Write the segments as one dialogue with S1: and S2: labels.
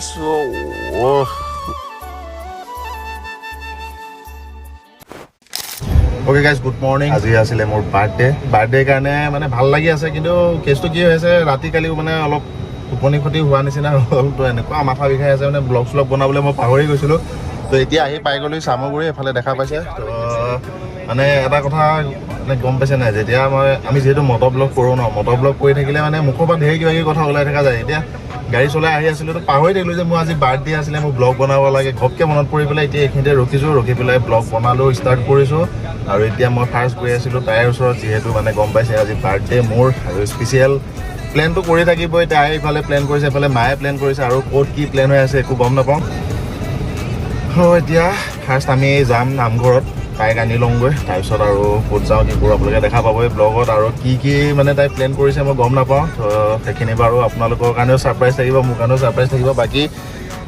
S1: surprise. Oh. Okay guys, good morning. আজি আছিল মোৰ বাৰ্থডে কাৰণে মানে ভাল লাগি আছে কিন্তু কেছটো কি হৈছে ৰাতি কালি মানে অলপ টোপনি ক্ষতি হোৱা নিচিনা হ'ল তো এনেকুৱা মাথা বিষাই আছে মানে ব্লগ বনাবলৈ মই পাহৰি গৈছিলোঁ তো এতিয়া আহি পাই গ'লো সামগ্ৰী এফালে দেখা পাইছে তো মানে এটা কথা মানে গম পাইছে নাই যেতিয়া আমি যেহেতু মটৰ ব্লগ কৰোঁ ন মটৰ ব্লগ কৰি থাকিলে মানে মুখৰ পৰা ঢেৰ কিবা কিবি কথা ওলাই থকা যায় এতিয়া গাড়ী চলাই আহি আছিলোঁ তো পাহৰি থাকিলোঁ যে মোৰ আজি বাৰ্থডে আছিলে মোৰ ব্লগ বনাব লাগে ঘপকৈ মনত পৰি পেলাই এতিয়া এইখিনিতে ৰখি পেলাই ব্লগ বনালোঁ ষ্টাৰ্ট কৰিছোঁ আৰু এতিয়া মই ফাৰ্ষ্ট গৈ আছিলোঁ তাইৰ ওচৰত যিহেতু মানে গম পাইছে আজি বাৰ্থডে মোৰ আৰু স্পেচিয়েল প্লেনটো কৰি থাকিবই তাই এইফালে প্লেন কৰিছে এইফালে মায়ে প্লেন কৰিছে আৰু ক'ত কি প্লেন হৈ আছে একো গম নাপাওঁ এতিয়া ফাৰ্ষ্ট আমি যাম নামঘৰত তাইক আনি লওঁগৈ তাৰপিছত আৰু ক'ত যাওঁ কি কৰোঁ আপোনালোকে দেখা পাবই ব্লগত আৰু কি মানে তাই প্লেন কৰিছে মই গম নাপাওঁ তো সেইখিনি বাৰু আপোনালোকৰ কাৰণেও ছাৰপ্ৰাইজ থাকিব মোৰ কাৰণেও ছাৰপ্ৰাইজ থাকিব বাকী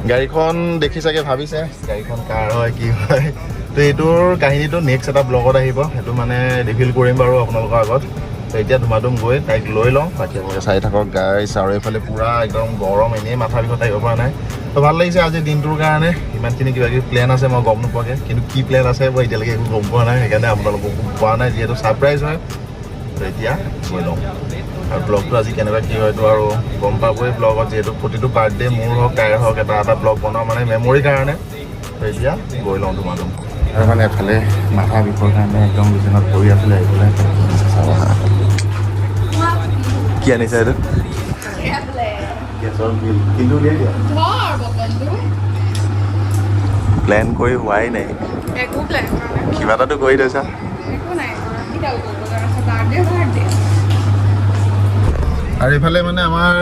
S1: গাড়ীখন দেখি চাগে ভাবিছে গাড়ীখন কাৰ হয় কি হয় তো এইটোৰ কাহিনীটো নেক্সট এটা ব্লগত আহিব সেইটো মানে ৰিভিল কৰিম বাৰু আপোনালোকৰ আগত তো এতিয়া ধুমাধুম গৈ তাইক লৈ লওঁ বাকী আপোনালোকে চাই থাকক গাইছ আৰু এইফালে পূৰা একদম গৰম এনেই মাথা বিষত আহিব পৰা নাই তো ভাল লাগিছে আজিৰ দিনটোৰ কাৰণে ইমানখিনি কিবা কিবি প্লেন আছে মই গম নোপোৱাকৈ কিন্তু কি প্লেন আছে মই এতিয়ালৈকে একো গম পোৱা নাই সেইকাৰণে আপোনালোকক পোৱা নাই যিহেতু ছাৰপ্ৰাইজ হয় তো এতিয়া গৈ লওঁ আৰু ব্লগটো আজি কেনেকুৱা কি হয়তো আৰু গম পাবই ব্লগত যিহেতু প্ৰতিটো বাৰ্থডে মোৰ হওক তাইৰ হওক এটা ব্লগ বনাওঁ মানে মেমৰিৰ কাৰণে তো এতিয়া গৈ লওঁ ধুমাধুম আৰু মানে এফালে মাথা বিষৰ কাৰণে একদম বিচনাত পৰি আছিলে এইফালে কি আনিছে এইটো গেছৰ বিল কিন্তু প্লেন কৰি হোৱাই নাই কিবা এটাতো কৰি থৈছা আৰু এইফালে মানে আমাৰ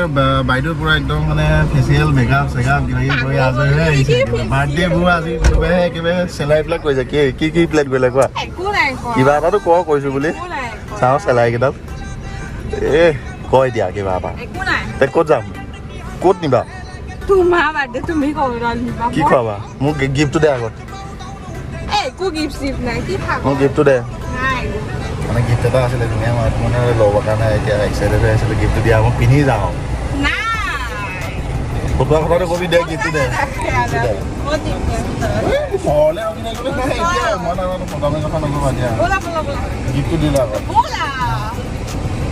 S1: বাইদেউৰ পৰা একদম মানে ফেচিয়েল মেকআপ চেকআপ কিবা কিবি কৰি আজৰি হৈ আহিছে বাৰ্থডেবোৰ আজি একেবাৰে চেলাইবিলাক কৈছে কি প্লেন কৰিলে কোৱা কিবা এটাতো কৈছোঁ বুলি চাওঁ চেলাই কেইডাল কয় দিয়া কিবা এটা ক'ত যাম ক'ত নিবা কি খোৱাবা মোক গিফ্টটো দে আগত মোক গিফ্টটো দে মানে গিফ্ট এটা আছিলে ধুনীয়া মই মানে ল'বৰ কাৰণে এতিয়া এক্সাইটেড হৈ আছিলোঁ গিফ্টটো দিয়া মই পিন্ধি যাওঁ ফটোৱা কথাটো কবি দে গিফ্টটো দে কথা নকবা দিয়া গিফ্টটো দিলোঁ আগত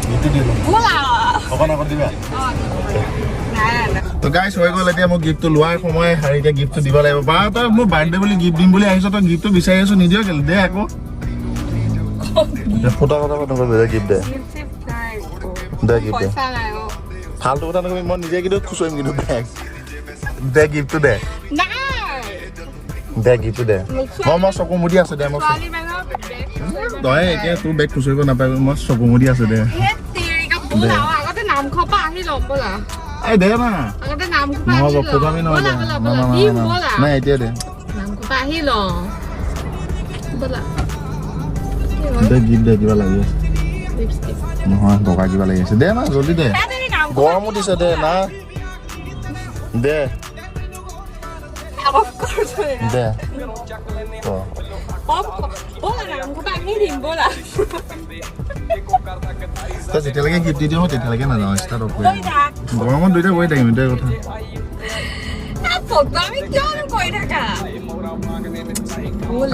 S1: গিফ্টটো দিলোঁ অকণ আগত দিবা তো গাইছ হৈ গ'ল এতিয়া মোক গিফ্টটো লোৱাৰ সময় আৰু এতিয়া গিফ্টটো দিব লাগিব বা তই মোৰ বাৰ্থডে বুলি গিফ্ট দিম বুলি আহিছ তই গিফ্টটো বিচাৰি আছোঁ নিদিয় কেলে দে আকৌ ফটো কথা নকবি দে গিফ্ট দে গিফ্ট দে ফাল্টু কথা নকবি মই নিজে কিন্তু খুচৰিম কিন্তু দে গিফ্টটো দে গিফ্টটো দে মই চকু মুদি আছোঁ দে মই তই এতিয়া তোৰ বেগ খুচৰিব নাপাবি মই চকু মুদি আছোঁ দে এই দে না নহ'ব ফটো আমি নহয় নাই এতিয়া দে গিফ্ট দে কিবা লাগি আছে নহয় বগা কিবা লাগি আছে দে না জলদি দে গৰমো দিছে দে না দে দে তই যেতিয়ালৈকে গিফ্ট দি দিওঁ তেতিয়ালৈকে নাযাওঁ ষ্টাৰ্ট অফ কৰি গৰমত দুইটা কৰি থাকিম এইটোৱে কথা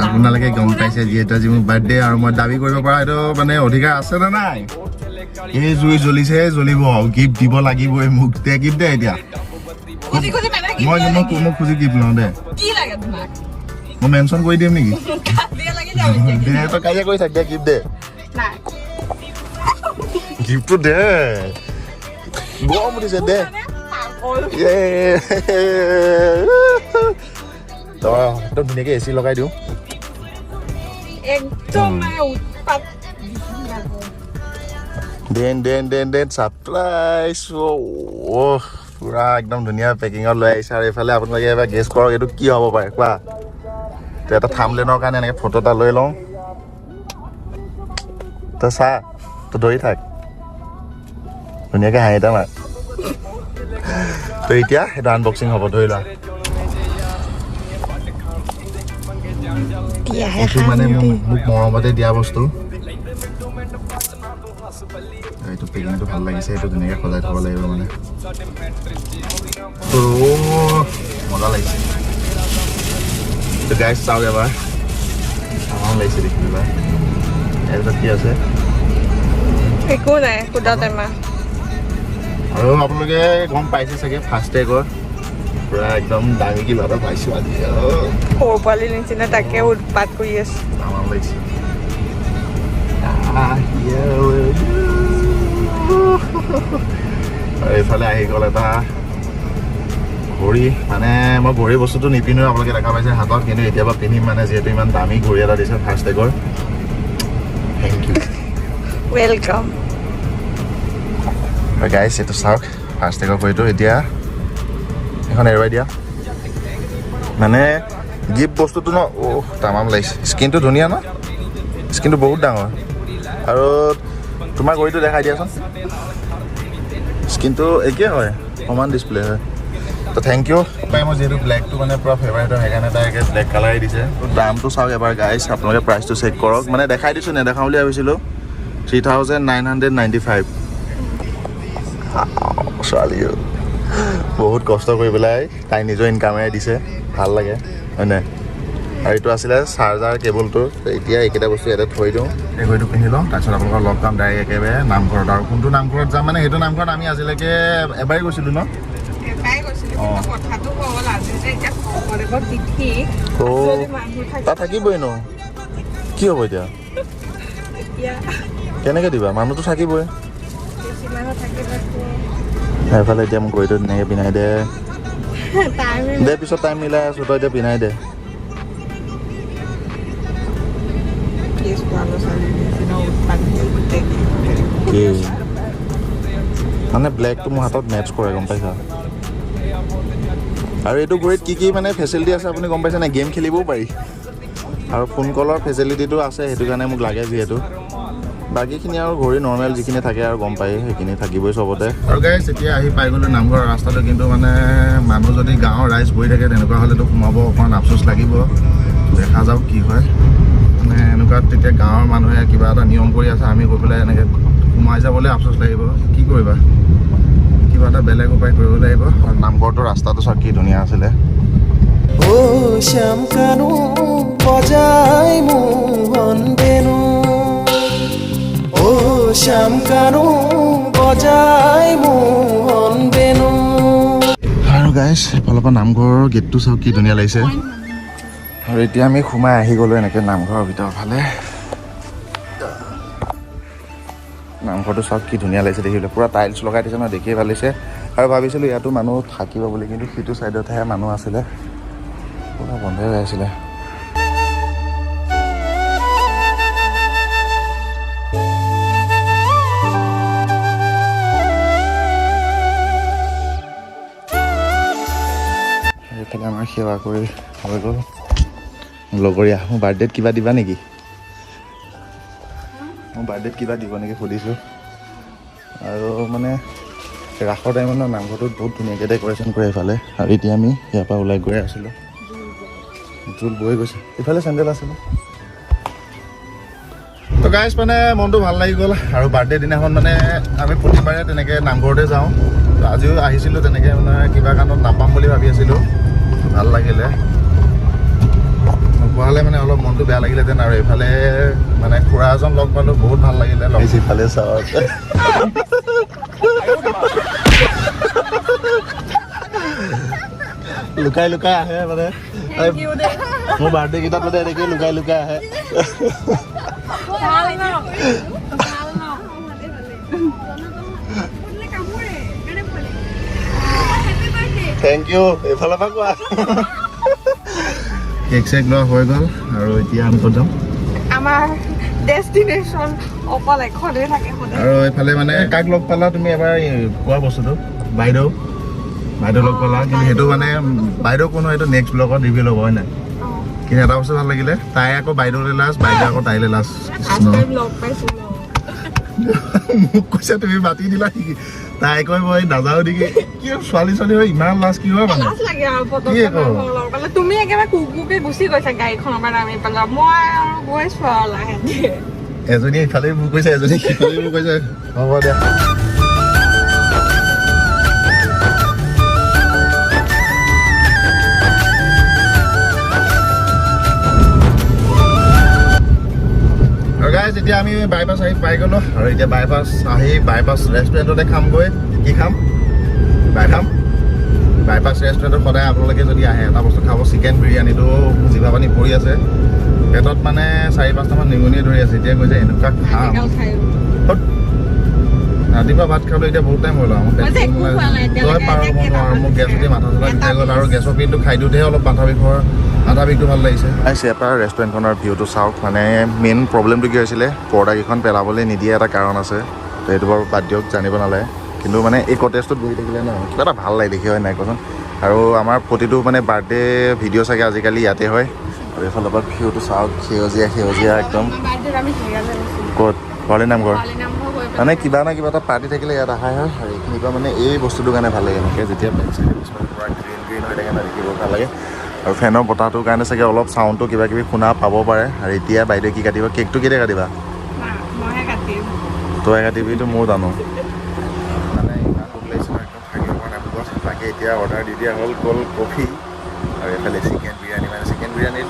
S1: আপোনালোকে গম পাইছে যিহেতু আজি মোৰ বাৰ্থডে আৰু মই দাবী কৰিব পৰা এইটো মানে অধিকাৰ আছে নে নাই এই জুই জ্বলিছে জ্বলিব গিফ্ট দিব লাগিবই মোক দে গিফ্ট দে এতিয়া মই খুজি গিফ্ট লওঁ দে মই মেনশ্যন কৰি দিম নেকি দে তই কাজিয়া কৰি থাক দে গিফ্ট দে গিফ্টটো দে গৰম উঠিছে দে তই একদম ধুনীয়াকৈ এচি লগাই দিওঁ দেন ছাৰপ্ৰাইজ পুৰা একদম ধুনীয়া পেকিঙত লৈ আহিছে আৰু এইফালে আপোনালোকে এবাৰ গেছ কৰক এইটো কি হ'ব পাৰে কোৱা তো এটা থাম্বনেইলৰ কাৰণে এনেকৈ ফটো এটা লৈ লওঁ তই চা তই ধৰি থাক ধুনীয়াকৈ হাঁহি এটা মাৰ তো এতিয়া সেইটো আনবক্সিং হ'ব ধৰি লোৱা এইটো মানে মোক মৰমতে দিয়া বস্তু এইটো পেকিংটো ভাল লাগিছে এইটো ধুনীয়াকৈ সজাই থ'ব লাগিব মানে মজা লাগিছে গাইজ চাওক এবাৰ আমাৰ লাগিছে দেখিবা এইবিলাক কি আছে
S2: একো নাই সুদা টেমা
S1: আৰু আপোনালোকে গম পাইছে চাগে ফাৰ্ষ্ট টেগৰ পুৰা একদম দামী কিবা এটা পাইছোঁ আজি
S2: সৰু পোৱালি নিচিনা তাকে উৎপাত কৰি আছে
S1: আমাৰ লাগিছে আৰু এইফালে আহি গ'ল এটা ঘড়ী মানে মই ঘড়ী বস্তুটো নিপিন্ধোঁ আপোনালোকে দেখা পাইছে হাতত কিন্তু এতিয়াবা পিন্ধিম মানে যিহেতু ইমান দামী ঘড়ী এটা দিছে ফাৰ্ষ্ট টেগৰ থেংক ইউ
S2: ৱেলকাম
S1: গাইছ এইটো চাওক ফাৰ্ষ্ট টেগৰ ঘড়ীটো এতিয়া এখন এৰুৱাই দিয়া মানে গিফ্ট বস্তুটো ন তামাম লাগিছে স্কিনটো ধুনীয়া ন স্কিনটো বহুত ডাঙৰ আৰু তোমাৰ ঘড়ীটো দেখাই দিয়াচোন স্কিনটো একেই হয় সমান ডিছপ্লে হয় তো থেংক ইউ পাই মই যিহেতু ব্লেকটো মানে পূৰা ফেভাৰিট হয় সেইকাৰণে তাই ব্লেক কালাৰেই দিছে দামটো চাওক এবাৰ গাইছ আপোনালোকে প্ৰাইচটো চেক কৰক মানে দেখাই দিছোঁ নেদেখাওঁ বুলি ভাবিছিলোঁ 3995 ছোৱালী বহুত কষ্ট কৰি পেলাই তাই নিজৰ ইনকামেৰে দিছে ভাল লাগে হয় নাই আৰু এইটো আছিলে চাৰ্জাৰ কেবলটো এতিয়া এইকেইটা বস্তু ইয়াতে থৈ দিওঁ এই ঘড়ীটো পিন্ধি লওঁ তাৰপিছত আপোনালোকৰ লগ পাম ডাইৰেক্ট একেবাৰে নামঘৰত আৰু কোনটো নামঘৰত যাম মানে সেইটো নামঘৰত আমি আজিলৈকে এবাৰেই গৈছিলোঁ ন তাত থাকিবই ন কি হ'ব এতিয়া কেনেকৈ দিবা মানুহটো থাকিবই সেইফালে এতিয়া মোক ঘড়ীটো ধুনীয়াকৈ পিন্ধাই দে দে পিছত টাইম মিলাই আছোঁ তই এতিয়া পিন্ধাই দে মানে ব্লেকটো মোৰ হাতত মেটচ কৰে গম পাইছা আৰু এইটো ঘড়ীত কি কি মানে ফেচিলিটি আছে আপুনি গম পাইছে নাই গেম খেলিবও পাৰি আৰু ফোন কলৰ ফেচিলিটিটো আছে সেইটো কাৰণে মোক লাগে যিহেতু বাকীখিনি আৰু ঘড়ী নৰ্মেল যিখিনি থাকে আৰু গম পায় সেইখিনি থাকিবই চবতে আৰু গাইছ এতিয়া আহি পাই গ'লোঁ নামঘৰৰ ৰাস্তাটো কিন্তু মানে মানুহ যদি গাঁৱৰ ৰাইজ বহি থাকে তেনেকুৱা হ'লেতো সোমাব অকণমান আফচোচ লাগিব দেখা যাওক কি হয় মানে এনেকুৱাত তেতিয়া গাঁৱৰ মানুহে কিবা এটা নিয়ম কৰি আছে আমি গৈ পেলাই এনেকৈ সোমাই যাবলৈ আফচোচ লাগিব কি কৰিবা কিবা এটা বেলেগ উপায় কৰিব লাগিব আৰু নামঘৰটোৰ ৰাস্তাটো চাওক কি ধুনীয়া আছিলে
S3: শ্যাম কানু বজাই মোহন বেনু শ্যাম কানু বজাই মোহন বেনু
S1: আৰু গাইছ এইফালৰ পৰা নামঘৰৰ গেটটো চাওক কি ধুনীয়া লাগিছে আৰু এতিয়া আমি সোমাই আহি গ'লোঁ এনেকৈ নামঘৰৰ ভিতৰৰ ফালে নামঘৰটো চাওক কি ধুনীয়া লাগিছে দেখিবলৈ পূৰা টাইলছ লগাই দিছে ন দেখিয়ে ভাল লাগিছে আৰু ভাবিছিলোঁ ইয়াতো মানুহ থাকিব বুলি কিন্তু সিটো ছাইডতহে মানুহ আছিলে পূৰা বন্ধই হৈ আছিলে এইফালে আমাৰ সেৱা কৰি হৈ গ'ল লগৰীয়া মোৰ বাৰ্থডেত কিবা দিবা নেকি মোৰ বাৰ্থডেত কিবা দিব নেকি সুধিছোঁ আৰু মানে ৰাসৰ টাইমত ন নামঘৰটোত বহুত ধুনীয়াকৈ ডেক'ৰেশ্যন কৰে এইফালে আৰু এতিয়া আমি ইয়াৰ পৰা ওলাই গৈ আছিলোঁ জোল বৈ গৈছে এইফালে চেণ্ডেল আছিলে তো গাইজ মানে মনটো ভাল লাগি গ'ল আৰু বাৰ্থডে দিনাখন মানে আমি প্ৰতিবাৰে তেনেকৈ নামঘৰতে যাওঁ তো আজিও আহিছিলোঁ তেনেকৈ মানে কিবা কাৰণত নাপাম বুলি ভাবি আছিলোঁ ভাল লাগিলে নোপোৱা হ'লে মানে অলপ মনটো বেয়া লাগিলেহেঁতেন আৰু এইফালে মানে খুৰা এজন লগ পালোঁ বহুত ভাল লাগিলে সিফালে চাওক লুকাই লুকাই আহে মানে মোৰ বাৰ্থডে কেইটাত মানে এনেকৈ লুকাই লুকাই আহে থেংক ইউ এইফালৰ পৰা কোৱা কেক চেক লোৱা হৈ গ'ল আৰু এতিয়া আমি ক'ত যাম
S2: আমাৰ ডেষ্টিনেশ্যন অকল এখনেই থাকে
S1: আৰু এইফালে মানে কাক লগ পালা তুমি এবাৰ কোৱা বস্তুটো বাইদেউ লগ পালা কিন্তু সেইটো মানে বাইদেউ কোনো এইটো নেক্সট ব্লগত ৰিভিউ ল'ব হয় নাই কিন্তু এটা বস্তু ভাল লাগিলে তাই আকৌ বাইদেউলৈ লাষ্ট বাইদেউ আকৌ তাইলৈ লাষ্ট মোক কৈছে তুমি মাতি দিলা নেকি তাই কয় মই নাযাওঁ নেকি কি ছোৱালী হৈ ইমান লাজ কি হয় মানে
S2: তুমি একেবাৰে কুকুৰকে গুচি গৈছা গাড়ীখনৰ পৰা নামি পেলাই মই আৰু গৈছো আৰু লাহে
S1: এজনী ইফালে মোক কৈছে এজনী সিফালে মোক কৈছে হ'ব দিয়া আমি বাইপাছ আহি পাই গ'লো আৰু এতিয়া বাইপাছ আহি বাইপাছ ৰেষ্টুৰেণ্টতে খামগৈ কি খাম বাইপাছ ৰেষ্টুৰেণ্টত সদায় আপোনালোকে যদি আহে এটা বস্তু খাব চিকেন বিৰিয়ানীটো জিভা পানী পৰি আছে পেটত মানে 4-5টামান নিমনিয়ে ধৰি আছে এতিয়া কৈছে এনেকুৱা খাম ৰাতিপুৱা ভাত খাবলৈ এতিয়া বহুত টাইম হ'ল আৰু তই পাৰ হ'ব নোৱাৰো মোক গেছ উঠি মাথা চাথা বিষাই গ'ল আৰু গেছৰ পিনটো খাই দিওঁতেহে অলপ মাথা বিষটো ভাল লাগিছে চেপাৰ ৰেষ্টুৰেণ্টখনৰ ভিউটো চাওক মানে মেইন প্ৰব্লেমটো কি হৈছিলে পৰ্দাকেইখন পেলাবলৈ নিদিয়ে এটা কাৰণ আছে তো সেইটো বাৰু বাদ দিয়ক জানিব নালাগে কিন্তু মানে এই কটেজটোত বহি থাকিলে ন কিবা এটা ভাল লাগে দেখি হয় নাই কচোন আৰু আমাৰ প্ৰতিটো মানে বাৰ্থডে ভিডিঅ' চাগে আজিকালি ইয়াতে হয় আৰু এইফালৰ পৰা ভিউটো চাওক সেউজীয়া একদম ক'ত ভৰালি নামঘৰ মানে কিবা না কিবা এটা পাৰ্টি থাকিলে ইয়াত অহা হয় আৰু এইখিনিৰ পৰা মানে এই বস্তুটোৰ কাৰণে ভাল লাগে এনেকৈ যেতিয়া বেক চাইডে পিছফালে পৰা গ্ৰীণ হৈ থাকে ন দেখিব ভাল লাগে আৰু ফেনৰ বতাহটোৰ কাৰণে চাগে অলপ চাউণ্ডটো কিবা কিবি শুনা পাব পাৰে আৰু এতিয়া বাইদেৱে কি কাটিব কেকটো কেতিয়া কাটিবা তই কাটিবিটো ময়ো জানো মানে ইমান ভোক লাগিছে মই একদম থাকিব পৰা নাই ভোকত বাকী এতিয়া অৰ্ডাৰ দি দিয়া হ'ল ক'ল্ড কফি আৰু এইফালে চিকেন বিৰিয়ানীত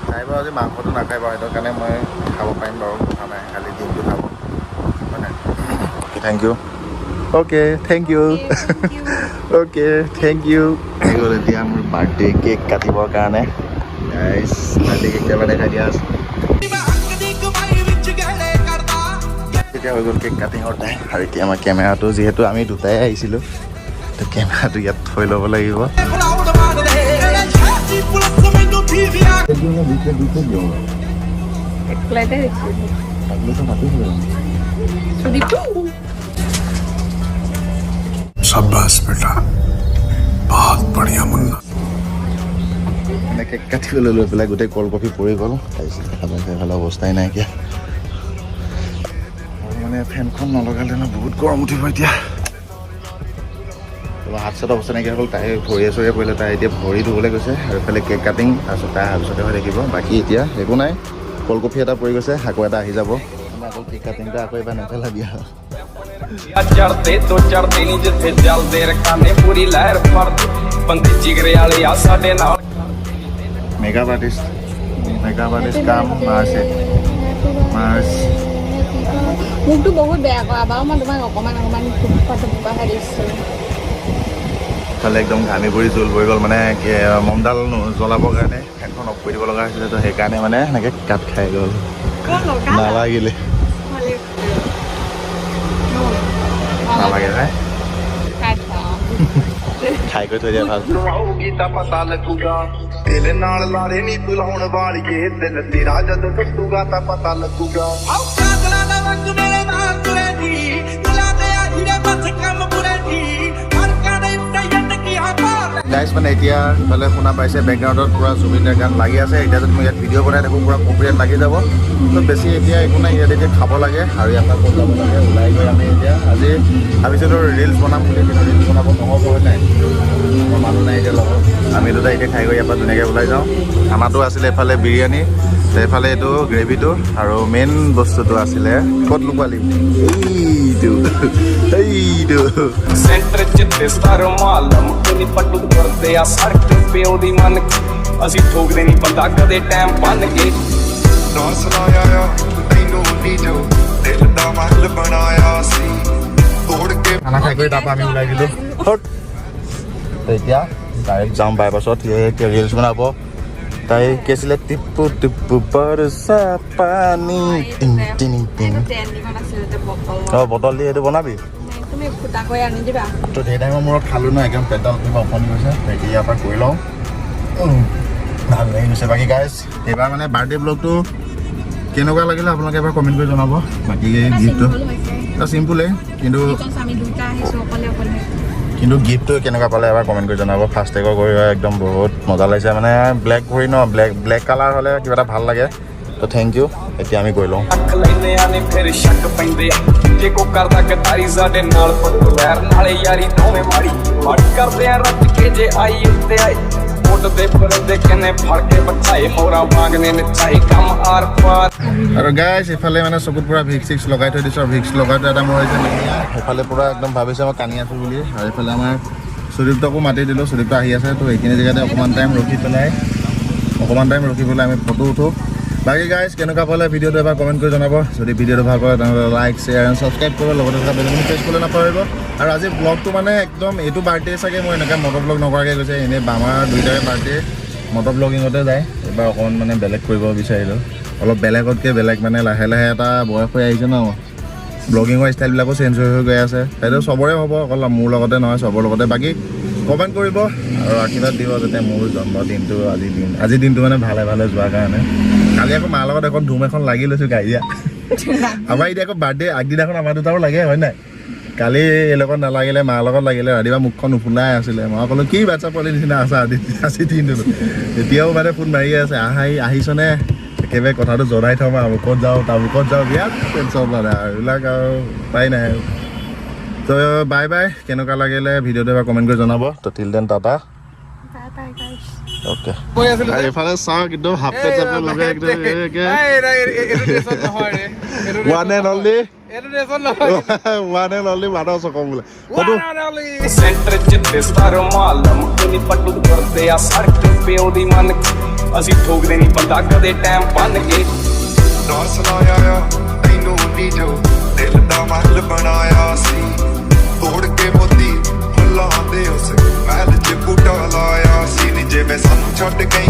S1: খাই বাৰু আজি মাংসটো নাখাই বাৰু সেইটো কাৰণে মই খাব পাৰিম বাৰু কথা নাই খালি ডিমটো খাব মানে thank you okay thank you okay thank you আহি গ'ল এতিয়া মোৰ বাৰ্থডে কেক কাটিবৰ কাৰণে বাৰ্থডে কেক মানে খাই দিয়া আছে এতিয়া হৈ গ'ল কেক কাটিঙৰ টাইম আৰু এতিয়া আমাৰ কেমেৰাটো যিহেতু আমি দুটাই আহিছিলোঁ তো কেমেৰাটো ইয়াত থৈ ল'ব লাগিব
S3: शाबाश बेटा बहुत बढ़िया मुन्ना
S1: মানে কেক কাটিবলৈ লৈ পেলাই গোটেই কল্ড কফি পৰি গ'ল তাৰপিছত সেইফালে অৱস্থাই নাইকিয়া আৰু মানে ফেনখন নলগালে ন বহুত গৰম উঠিব এতিয়া হাত চাত অৱস্থা নাইকিয়া হ'ল তাই ভৰিয়ে চৰিয়ে পৰিলে তাই এতিয়া ভৰি ধুবলৈ গৈছে আৰু এইফালে কেক কাটিং তাৰপিছত তাই তাৰপিছতে হৈ থাকিব বাকী এতিয়া একো নাই কল্ড কফি এটা পৰি গৈছে আকৌ এটা আহি যাব আকৌ কেক কাটিংটা আকৌ এবাৰ নেপেলাই দিয়া
S4: ਚੜਦੇ ਤੋਂ ਚੜਦੇ ਨਹੀਂ ਜਿੱਥੇ ਚੱਲਦੇ ਰਕਾਨੇ ਪੂਰੀ ਲਹਿਰ ਫੜਦੇ ਬੰਦੇ ਜਿਗਰੇ ਵਾਲੇ ਆ ਸਾਡੇ ਨਾਲ
S1: মেকআপ আৰ্টিষ্ট কাম মাৰ্চে
S2: মোকতো বহুত বেয়া কৰা বাৰু মই তোমাক অকণমান থুপাহে দিছোঁ
S1: ইফালে একদম ঘামি পৰি জোল পৰি গ'ল মানে মমডাল জ্বলাবৰ কাৰণে ফেনখন অফ কৰি দিব লগা হৈছিলে তো সেইকাৰণে মানে এনেকৈ কাট খাই গ'ল নালাগিলে নালাগে ভাই খাই কৰি থৈ দিয়া ভাল
S4: ਆਉਗੀ ਤਾਂ ਪਤਾ ਲੱਗੂਗਾ ਦਿਲ ਨਾਲ ਲਾਰੇ ਨਹੀਂ ਬੁਲਾਉਣ ਵਾਲੀਏ ਦਿਲ ਤੇਰਾ ਜਦੋਂ ਟੁੱਟੂਗਾ ਤਾਂ ਪਤਾ ਲੱਗੂਗਾ ਆਉ ਕਾਗਲਾ ਦਾ ਵੰਗ ਮੇਰੇ ਨਾਲ ਤੁਰੇ ਦੀ ਦਿਲਾਂ ਤੇ ਆ ਜਿਹੜੇ ਬਸ ਕੰਮ ਬੁਰੇ ਦੀ ਹਰਕਾਂ ਦੇ ਉੱਤੇ ਯੱਟ ਕੀ ਹਾਪਾ
S1: গাইজ মানে এতিয়া ইফালে শুনা পাইছে বেকগ্ৰাউণ্ডত পূৰা জুবিনৰ গান লাগি আছে এতিয়া যদি মই ইয়াত ভিডিঅ' বনাই থাকোঁ পূৰা কপিৰাইট লাগি যাব তো বেছি এতিয়া একো নাই ইয়াত এতিয়া খাব লাগে আৰু ইয়াৰ পৰা ক'ত যাব লাগে ওলাই গৈ আমি এতিয়া আজি ভাবিছিলোঁ ৰিলচ বনাম বুলি কিন্তু ৰিলচ বনাব নহ'ব হয় নাই মোৰ মানুহ নাই এতিয়া লগত আমি দুটা এতিয়া খাই গৈ ইয়াৰ পৰা ধুনীয়াকৈ ওলাই যাওঁ খানাটো আছিলে এফালে বিৰিয়ানী এইফালে এইটো গ্ৰেভিটো আৰু মেইন বস্তুটো আছিলে ক'ত লুকুৱালি এইটো
S4: ਸੈਂਟਰ ਚ ਤੇ ਸਟਾਰ ਮਾਲਮ ਕੋਈ ਪੱਟੂ ਕਰਦੇ ਆ ਸੜਕ ਪਿਓ ਦੀ ਮਨ ਅਸੀਂ ਠੋਕਦੇ ਨਹੀਂ ਬੰਦਾ ਕਦੇ ਟਾਈਮ ਬੰਨ ਕੇ
S5: ਨਾਸ ਲਾਇਆ ਆ ਤੈਨੂੰ ਨਹੀਂ ਜੋ ਦਿਲ ਦਾ ਮਹਿਲ ਬਣਾਇਆ ਸੀ ਤੋੜ ਕੇ
S1: খানা খাই কৰি তাৰপৰা আমি ওলাই দিলোঁ এতিয়া ডাইৰেক্ট যাম বাইপাছত এতিয়া ৰিলচ বনাব তাই কি আছিলে টিপু টিপু বৰছা পানী টিং টিং টিং অঁ বটল দি সেইটো বনাবি
S2: তুমি ফুটাকৈ আনি দিবা
S1: তো সেই টাইমৰ মূৰত খালোঁ ন একদম পেটডাল কিবা ওপনি গৈছে ইয়াৰ পৰা কৰি লওঁ ভাল লাগি গৈছে বাকী গাইজ এইবাৰ মানে বাৰ্থডে ব্লগটো কেনেকুৱা লাগিলে আপোনালোকে এবাৰ কমেণ্ট কৰি জনাব বাকী গিফ্টটো চিম্পুলেই কিন্তু গিফ্টটো কেনেকুৱা পালে এবাৰ কমেণ্ট কৰি জনাব ফাৰ্ষ্ট টেকৰ কৰি একদম বহুত মজা লাগিছে মানে ব্লেক ভৰি ন ব্লেক কালাৰ হ'লে কিবা এটা ভাল লাগে তো থেংক ইউ এতিয়া আমি গৈ লওঁ
S4: ਅੱਖ ਲੈਨੇ ਆ ਨੇ ਫਿਰ ਸ਼ੱਕ ਪੈਂਦੇ ਆ ਜੇ ਕੋ ਕਰਦਾ ਗਦਾਰੀ ਸਾਡੇ ਨਾਲ ਪੱਟੂ ਵੈਰ ਨਾਲੇ ਯਾਰੀ ਦੋਵੇਂ ਮਾੜੀ ਹੱਟ ਕਰਦੇ ਆ ਰੱਜ ਕੇ ਜੇ ਆਈ ਉੱਤੇ ਆਏ ਉੱਡਦੇ ਫਿਰਦੇ ਕਿਨੇ ਫੜ ਕੇ ਬਚਾਏ ਮੋਰਾ ਵਾਂਗਨੇ ਨਚਾਈ ਕੰਮ ਆਰ ਪਾਰ
S1: আৰু গাইজ এইফালে মানে চকুত পূৰা ভিক্স চিক্স লগাই থৈ দিছোঁ আৰু ভিক্স লগাই এটা মোৰ হৈছে সেইফালে পূৰা একদম ভাবিছে মই কানি আছোঁ বুলি আৰু এইফালে আমাৰ সুদীপ্তকো মাতি দিলোঁ সুদীপ্ত আহি আছে তো এইখিনি জেগাতে অকণমান টাইম ৰখি পেলাই আমি ফটো উঠোঁ বাকী গাইজ কেনেকুৱা পালে ভিডিঅ'টো এবাৰ কমেণ্ট কৰি জনাব যদি ভিডিঅ'টো ভাল পালে তেনেহ'লে লাইক শ্বেয়াৰ এণ্ড ছাবস্ক্ৰাইব কৰিব লগতে থকা বেলকনি প্ৰেছ কৰিবলৈ নাপাহৰিব আৰু আজি ব্লগটো মানে একদম এইটো বাৰ্থডে চাগে মই এনেকৈ মটৰ ব্লগ নকৰাকৈ গৈছে এনেই আমাৰ দুইটাৰে বাৰ্থডে মটৰ ব্লগিঙতে যায় এইবাৰ অকণমান মানে বেলেগ কৰিব বিচাৰিলোঁ অলপ বেলেগতকৈ বেলেগ মানে লাহে লাহে এটা বয়স হৈ আহিছে ন ব্লগিঙৰ ষ্টাইলবিলাকো চেঞ্জ হৈ গৈ আছে সেইটো চবৰে হ'ব অকল মোৰ লগতে নহয় চবৰ লগতে বাকী কমেণ্ট কৰিব আৰু আশীৰ্বাদ দিব যাতে মোৰ জন্মদিনটো আজিৰ দিনটো মানে ভালে ভালে যোৱাৰ কাৰণে কালি আকৌ মাৰ লগত এখন ধুম এখন লাগি লৈছোঁ গাড়ীয়া আমাৰ এতিয়া আকৌ বাৰ্থডে আগদিনাখন আমাৰ দুটাও লাগে হয় নাই কালি এই লগত নালাগিলে মাৰ লগত লাগিলে ৰাতিপুৱা মুখখন নুফুলাই আছিলে মই ক'লোঁ কি বাচ্ছা পোৱালি নিচিনা আছে আজি দিনটো তেতিয়াও মানে ফোন মাৰি আছে আহিছনে একেবাৰে কথাটো জনাই থ'ম আৰু ক'ত যাওঁ তামুকত যাওঁ বিৰাট টেনশ্যন মানে আৰু এইবিলাক আৰু উপায় নাই আৰু তো বাই বাই কেনেকুৱা লাগিলে ভিডিঅ'টো এবাৰ কমেণ্ট কৰি জনাব তো টিল দেন টাটা অ'কে এইফালে চাওক একদম হাফ পেট চাপেট লগাই একদম ওৱান এণ্ড অনলি মানুহৰ চকম বোলে ফটো
S6: ਸੈਂਟਰ ਜਿੱਤੇ ਸਟਾਰ ਮਾਲਮ ਕੋਈ ਪੱਟੂ ਕਰਦੇ ਆ ਸੜਕ ਪਿਓ ਦੀ ਮਨ ਅਸੀਂ ਠੋਕਦੇ ਨਹੀਂ ਬੰਦਾ ਕਦੇ ਟਾਈਮ ਬੰਨ ਕੇ
S5: ਨਾ ਸੁਣਾਇਆ ਆ ਤੈਨੂੰ ਨਹੀਂ ਜੋ ਦਿਲ ਦਾ ਮਹਿਲ ਬਣਾਇਆ ਸੀ ਤੋੜ ਕੇ ਮੋਤੀ ਫੁੱਲਾਂ ਦੇ ਉਸ ਮਹਿਲ 'ਚ ਬੂਟਾ ਲਾਇਆ ਸੀ ਨੀ ਜਿਵੇਂ ਸਾਨੂੰ ਛੱਡ ਗਈ